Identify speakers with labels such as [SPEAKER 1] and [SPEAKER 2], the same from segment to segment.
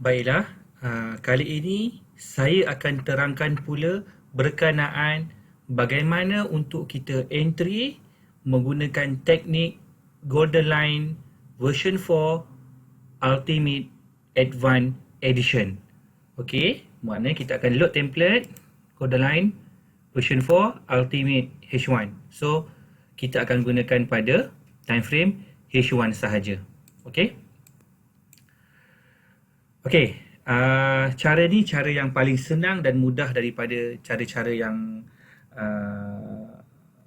[SPEAKER 1] Baiklah, kali ini saya akan terangkan pula berkenaan bagaimana untuk kita entry menggunakan teknik Golden Line version 4 Ultimate Advanced Edition. Okey, maknanya kita akan load template Golden Line version 4 Ultimate H1. So, kita akan gunakan pada time frame H1 sahaja. Okey. Okey, cara ni cara yang paling senang dan mudah daripada cara-cara yang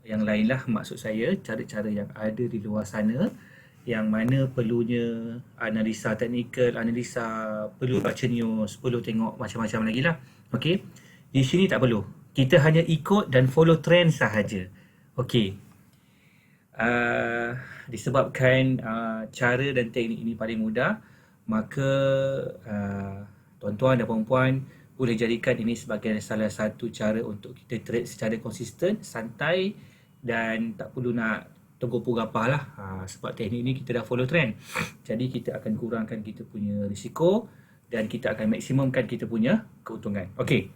[SPEAKER 1] lain lah. Maksud saya, cara-cara yang ada di luar sana yang mana perlunya analisa teknikal, analisa perlu baca news, perlu tengok macam-macam lagi lah. Okey, di sini tak perlu. Kita hanya ikut dan follow trend sahaja. Okey, disebabkan cara dan teknik ini paling mudah, maka tuan-tuan dan puan-puan boleh jadikan ini sebagai salah satu cara untuk kita trade secara konsisten, santai dan tak perlu nak tegur gapah lah. Sebab teknik ni kita dah follow trend. Jadi kita akan kurangkan kita punya risiko dan kita akan maksimumkan kita punya keuntungan. Okey.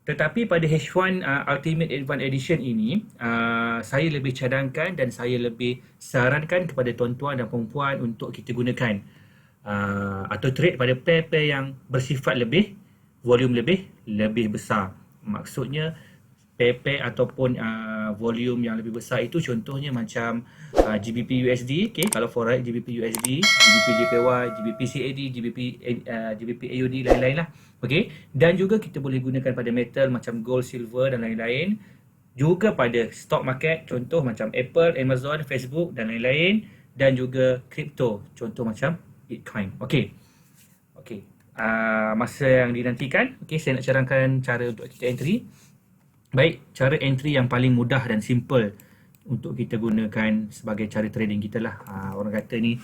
[SPEAKER 1] Tetapi pada H1 Ultimate Advanced Edition ini, saya lebih cadangkan dan saya lebih sarankan kepada tuan-tuan dan puan-puan untuk kita gunakan atau trade pada pair-pair yang bersifat lebih, volume lebih besar. Maksudnya pair-pair ataupun volume yang lebih besar itu contohnya macam GBP USD, okay? Kalau forex GBP USD, GBP JPY, GBP CAD, GBP AUD, lain-lain lah. Okay? Dan juga kita boleh gunakan pada metal macam gold, silver dan lain-lain. Juga pada stock market, contoh macam Apple, Amazon, Facebook dan lain-lain. Dan juga crypto, contoh macam Bitcoin. Okay. Okay. Masa yang dinantikan, okay, saya nak cadangkan cara untuk kita entry. Baik, cara entry yang paling mudah dan simple untuk kita gunakan sebagai cara trading kita lah. Orang kata ni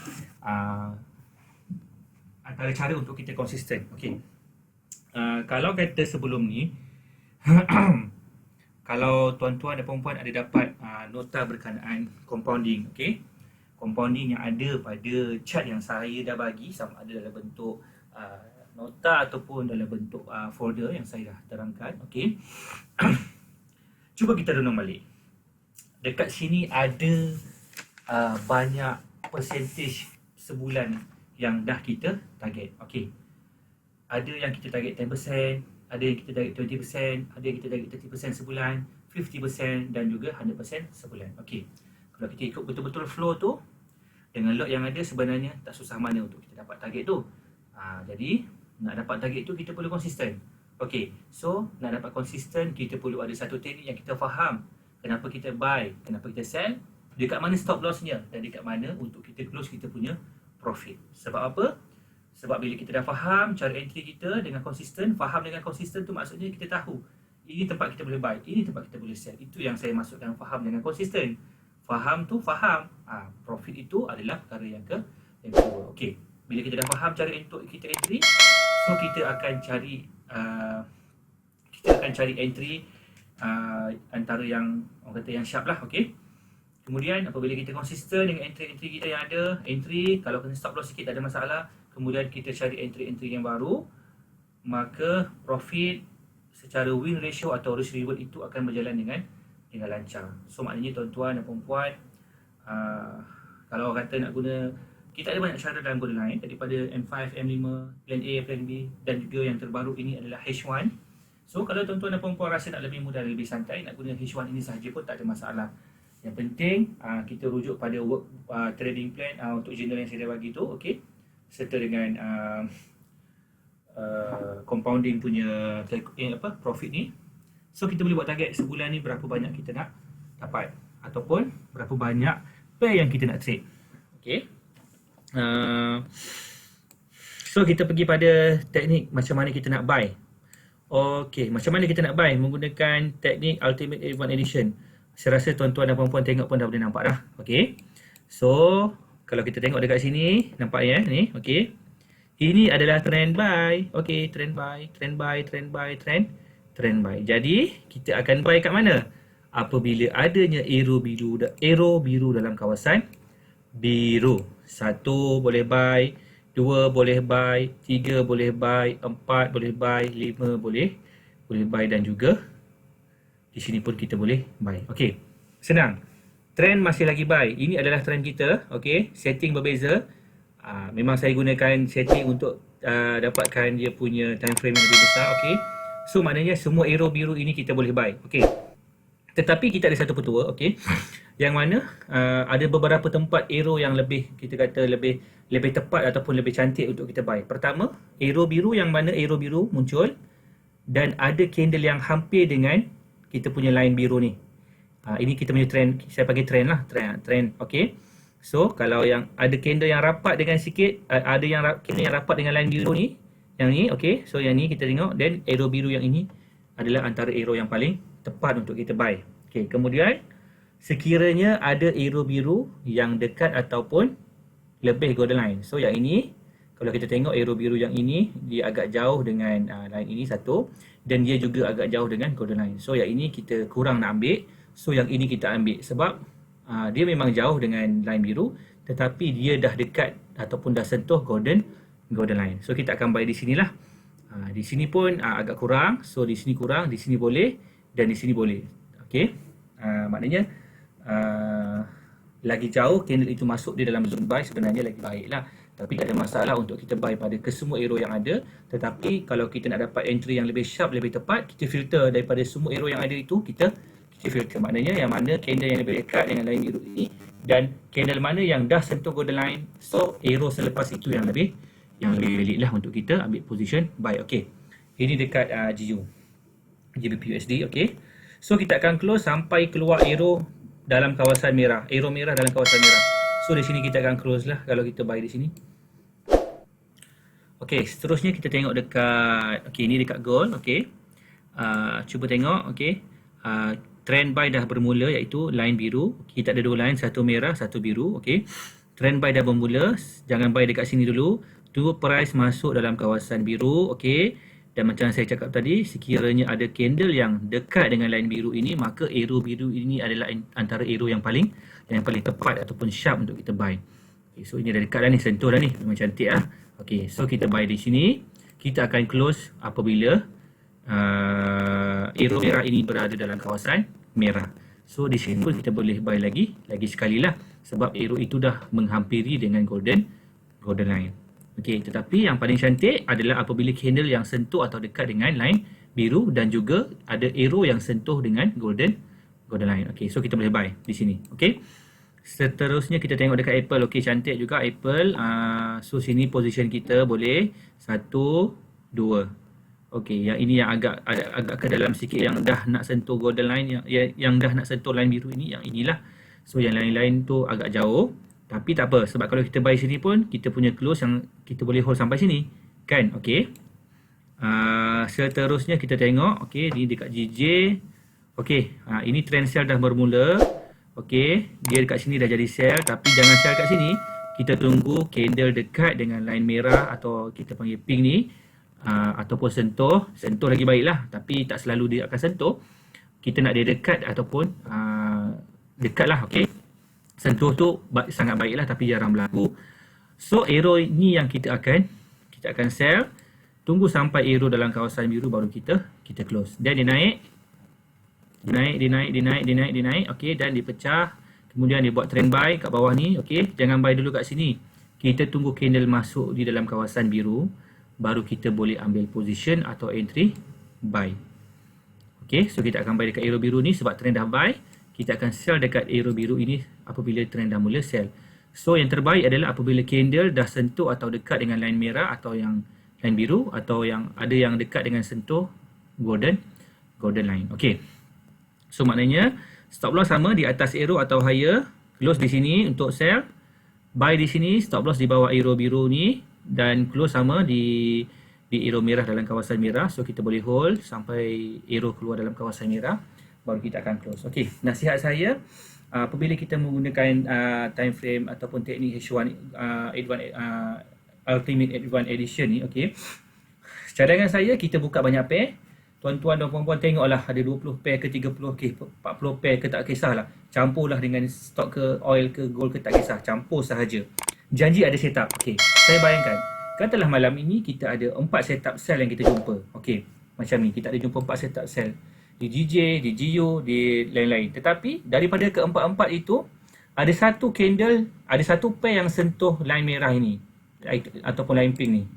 [SPEAKER 1] antara cara untuk kita konsisten. Okay. Kalau kata sebelum ni, kalau tuan-tuan dan puan-puan ada dapat nota berkenaan compounding, okay? Compounding yang ada pada chart yang saya dah bagi, sama ada dalam bentuk nota ataupun dalam bentuk folder yang saya dah terangkan, okay? Cuba kita renung balik. Dekat sini ada banyak percentage sebulan yang dah kita target, okay? Ada yang kita target 10%, ada yang kita target 20%, ada yang kita target 30% sebulan, 50% dan juga 100% sebulan. Okey. Kalau kita ikut betul-betul flow tu, dengan lot yang ada sebenarnya tak susah mana untuk kita dapat target tu. Jadi nak dapat target tu kita perlu konsisten. Okey. So nak dapat konsisten kita perlu ada satu teknik yang kita faham. Kenapa kita buy, kenapa kita sell, dekat mana stop lossnya dan dekat mana untuk kita close kita punya profit. Sebab apa? Sebab bila kita dah faham cara entry kita dengan konsisten, faham dengan konsisten tu maksudnya kita tahu ini tempat kita boleh buy, ini tempat kita boleh sell. Itu yang saya maksudkan faham dengan konsisten. Faham tu faham. Profit itu adalah perkara yang kedua. Okey. Bila kita dah faham cara untuk kita entry, so kita akan cari entry antara yang orang kata yang sharp lah, okey. Kemudian apabila kita konsisten dengan entry-entry kita yang ada, entry kalau kena stop loss sikit tak ada masalah. Kemudian kita cari entry-entry yang baru, maka profit secara win ratio atau risk reward itu akan berjalan dengan lancar. So maknanya tuan-tuan dan puan-puan, kalau kata nak guna, kita ada banyak cara dalam Golden Line, daripada M5, M5, plan A, plan B dan juga yang terbaru ini adalah H1. So kalau tuan-tuan dan puan-puan rasa nak lebih mudah, lebih santai, nak guna H1 ini sahaja pun tak ada masalah. Yang penting kita rujuk pada work trading plan untuk journal yang saya dah bagi tu, okey, serta dengan compounding punya profit ni. So kita boleh buat target sebulan ni berapa banyak kita nak dapat ataupun berapa banyak pair yang kita nak trade. Okey. So kita pergi pada teknik macam mana kita nak buy. Okey, macam mana kita nak buy menggunakan teknik Ultimate Advanced Edition. Saya rasa tuan-tuan dan puan-puan tengok pun dah boleh nampak dah. Okey. So kalau kita tengok dekat sini, nampak ya ni, okey. Ini adalah trend buy. Okey, trend buy, trend buy, trend buy, trend buy. Jadi, kita akan buy kat mana? Apabila adanya arrow biru dalam kawasan biru. 1 boleh buy, 2 2 boleh buy, 3 boleh buy, 4 boleh buy, 5 boleh buy dan juga di sini pun kita boleh buy. Okey. Senang. Trend masih lagi buy. Ini adalah trend kita. Okey. Setting berbeza. Memang saya gunakan setting untuk dapatkan dia punya time frame yang lebih besar. Okey. So maknanya semua arrow biru ini kita boleh buy. Okey. Tetapi kita ada satu petua, okey. Yang mana ada beberapa tempat arrow yang lebih, kita kata lebih tepat ataupun lebih cantik untuk kita buy. Pertama, arrow biru, yang mana arrow biru muncul dan ada candle yang hampir dengan kita punya line biru ni. Ini kita punya trend, saya panggil trend lah, trend. Okey. So kalau yang ada candle yang rapat dengan sikit, ada yang candle yang rapat dengan line biru ni, yang ni, okey. So yang ni kita tengok, dan arrow biru yang ini adalah antara arrow yang paling tepat untuk kita buy. Okey, kemudian sekiranya ada arrow biru yang dekat ataupun lebih golden line. So yang ini, kalau kita tengok arrow biru yang ini, dia agak jauh dengan line ini satu, dan dia juga agak jauh dengan golden line. So yang ini kita kurang nak ambil. So yang ini kita ambil sebab dia memang jauh dengan line biru, tetapi dia dah dekat ataupun dah sentuh golden line. So kita akan buy di sinilah. Di sini pun agak kurang. So di sini kurang, di sini boleh dan di sini boleh. Okey. Maknanya lagi jauh candle itu masuk di dalam zone buy, sebenarnya lagi baiklah. Tapi tak ada masalah untuk kita buy pada kesemua arrow yang ada. Tetapi kalau kita nak dapat entry yang lebih sharp, lebih tepat, kita filter daripada semua arrow yang ada itu, kita filter. Maknanya yang mana candle yang lebih dekat dengan line biru ini dan candle mana yang dah sentuh golden line. So arrow selepas itu yang lebih valid lah untuk kita ambil position buy. Okey. Ini dekat GU, GBP USD. Okey. So kita akan close sampai keluar arrow dalam kawasan merah. Arrow merah dalam kawasan merah. So di sini kita akan close lah kalau kita buy di sini. Okey, seterusnya kita tengok dekat, okey, ini dekat gold. Okey. Cuba tengok, okey. Trend buy dah bermula, iaitu line biru. Kita ada dua line, satu merah, satu biru. Okey. Trend buy dah bermula. Jangan buy dekat sini dulu. Tunggu price masuk dalam kawasan biru. Okey. Dan macam saya cakap tadi, sekiranya ada candle yang dekat dengan line biru ini, maka arrow biru ini adalah antara arrow yang paling tepat ataupun sharp untuk kita buy. Okay, so ini dah dekat dah ni, sentuh dah ni, memang cantik lah. Okey, so kita buy di sini. Kita akan close apabila arrow merah ini berada dalam kawasan merah. So di sini pun kita boleh buy lagi sekali lah, sebab arrow itu dah menghampiri dengan golden line. Okey, tetapi yang paling cantik adalah apabila candle yang sentuh atau dekat dengan line biru dan juga ada arrow yang sentuh dengan golden line. Okey, so kita boleh buy di sini. Okey. Seterusnya kita tengok dekat Apple. Okey, cantik juga Apple. So sini position kita boleh 1 2. Okey, yang ini yang agak ke dalam sikit, yang dah nak sentuh golden line, yang dah nak sentuh line biru ini, yang inilah. So yang lain-lain tu agak jauh. Tapi tak apa, sebab kalau kita buy sini pun kita punya close yang kita boleh hold sampai sini, kan? Okey. Seterusnya kita tengok, okey, ni dekat GJ. Okey, ini trend sell dah bermula. Okey, dia dekat sini dah jadi sell, tapi jangan sell kat sini. Kita tunggu candle dekat dengan line merah atau kita panggil pink ni, ataupun sentuh lagi baiklah, tapi tak selalu dia akan sentuh. Kita nak dia dekat ataupun dekat lah. Okey. Sentuh tu sangat baiklah, tapi jarang berlaku. So arrow ni yang kita akan sell. Tunggu sampai arrow dalam kawasan biru baru kita close. Dan dia naik. Okey, dan dia pecah. Kemudian dia buat trend buy kat bawah ni. Okey, jangan buy dulu kat sini. Kita tunggu candle masuk di dalam kawasan biru, baru kita boleh ambil position atau entry buy. Okey, so kita akan buy dekat arrow biru ni sebab trend dah buy. Kita akan sell dekat arrow biru ini apabila trend dah mula sell. So yang terbaik adalah apabila candle dah sentuh atau dekat dengan line merah atau yang line biru, atau yang ada yang dekat dengan sentuh golden line. Okey. So maknanya stop loss sama di atas arrow atau higher, close di sini untuk sell, buy di sini, stop loss di bawah arrow biru ni, dan close sama di arrow merah dalam kawasan merah. So kita boleh hold sampai arrow keluar dalam kawasan merah, baru kita akan close. Okey, nasihat saya apabila kita menggunakan time frame ataupun teknik H1 Ultimate H1 Edition ni, okey, cadangan saya kita buka banyak pair. Tuan-tuan dan puan-puan tengoklah ada 20 pair ke 30 ke 40 pair ke, tak kisahlah. Campurlah dengan stok ke oil ke gold ke, tak kisah, campur sahaja. Janji ada setup. Okey, saya bayangkan Katalah malam ini kita ada 4 setup sel yang kita jumpa. Okey, macam ni kita ada jumpa 4 setup sel. Di GJ, di GU, di lain-lain. Tetapi daripada keempat-empat itu ada satu candle, ada satu pair yang sentuh line merah ini ataupun line pink ni.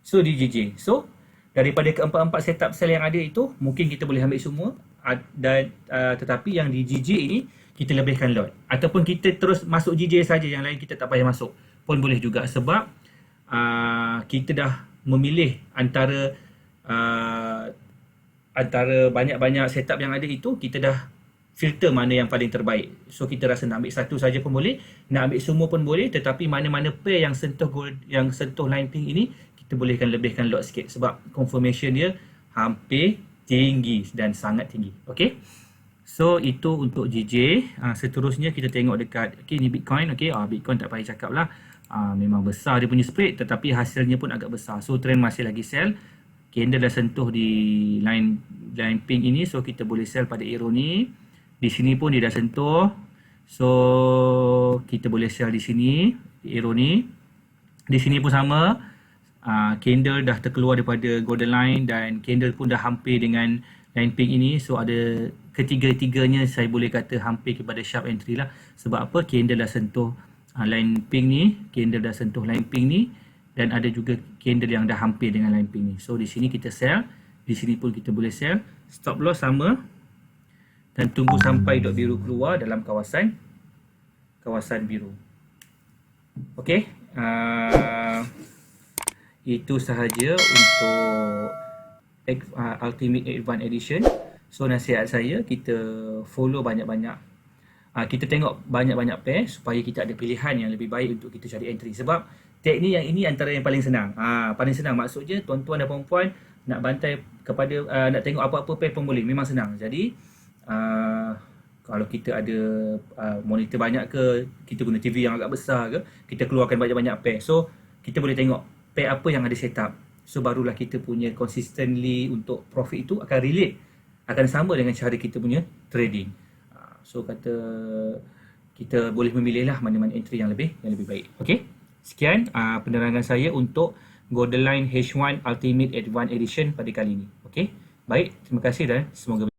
[SPEAKER 1] So di GJ. So daripada keempat-empat setup sel yang ada itu mungkin kita boleh ambil semua dan tetapi yang di GJ ini kita lebihkan lot ataupun kita terus masuk GJ saja, yang lain kita tak payah masuk pun boleh juga sebab kita dah memilih antara banyak-banyak setup yang ada itu, kita dah filter mana yang paling terbaik. So kita rasa nak ambil satu saja pun boleh, nak ambil semua pun boleh, tetapi mana-mana pair yang sentuh line pink ini kita bolehkan lebihkan lot sikit sebab confirmation dia hampir tinggi dan sangat tinggi. Okey. So itu untuk GJ. Seterusnya kita tengok dekat ni Bitcoin. Okey, Bitcoin tak payah cakap lah. Memang besar dia punya spread tetapi hasilnya pun agak besar. So trend masih lagi sell. Candle dah sentuh di line pink ini, so kita boleh sell pada arrow ni. Di sini pun dia dah sentuh. So kita boleh sell di sini, di arrow ni. Di sini pun sama. Candle dah terkeluar daripada golden line dan candle pun dah hampir dengan line pink ini. So ada ketiga-tiganya saya boleh kata hampir kepada sharp entry lah. Sebab apa? Candle dah sentuh line pink ni, candle dah sentuh line pink ni, dan ada juga candle yang dah hampir dengan line pink ni. So di sini kita sell, di sini pun kita boleh sell. Stop loss sama dan tunggu sampai dot biru keluar dalam kawasan biru. Okey, itu sahaja untuk Ultimate Advanced Edition. So nasihat saya, kita follow banyak-banyak, kita tengok banyak-banyak pair supaya kita ada pilihan yang lebih baik untuk kita cari entry. Sebab teknik yang ini antara yang paling senang. Paling senang maksudnya tuan-tuan dan puan-puan nak bantai kepada nak tengok apa-apa pair pun boleh, memang senang. Jadi kalau kita ada monitor banyak ke, kita guna TV yang agak besar ke, kita keluarkan banyak-banyak pair. So kita boleh tengok pair apa yang ada setup. So barulah kita punya consistently untuk profit itu akan relate, akan sama dengan cara kita punya trading. So kata kita boleh memilih lah mana-mana entry yang lebih baik. Okey. Sekian penerangan saya untuk Golden Line H1 Ultimate Advanced Edition pada kali ini. Okey. Baik, terima kasih dan semoga berjaya.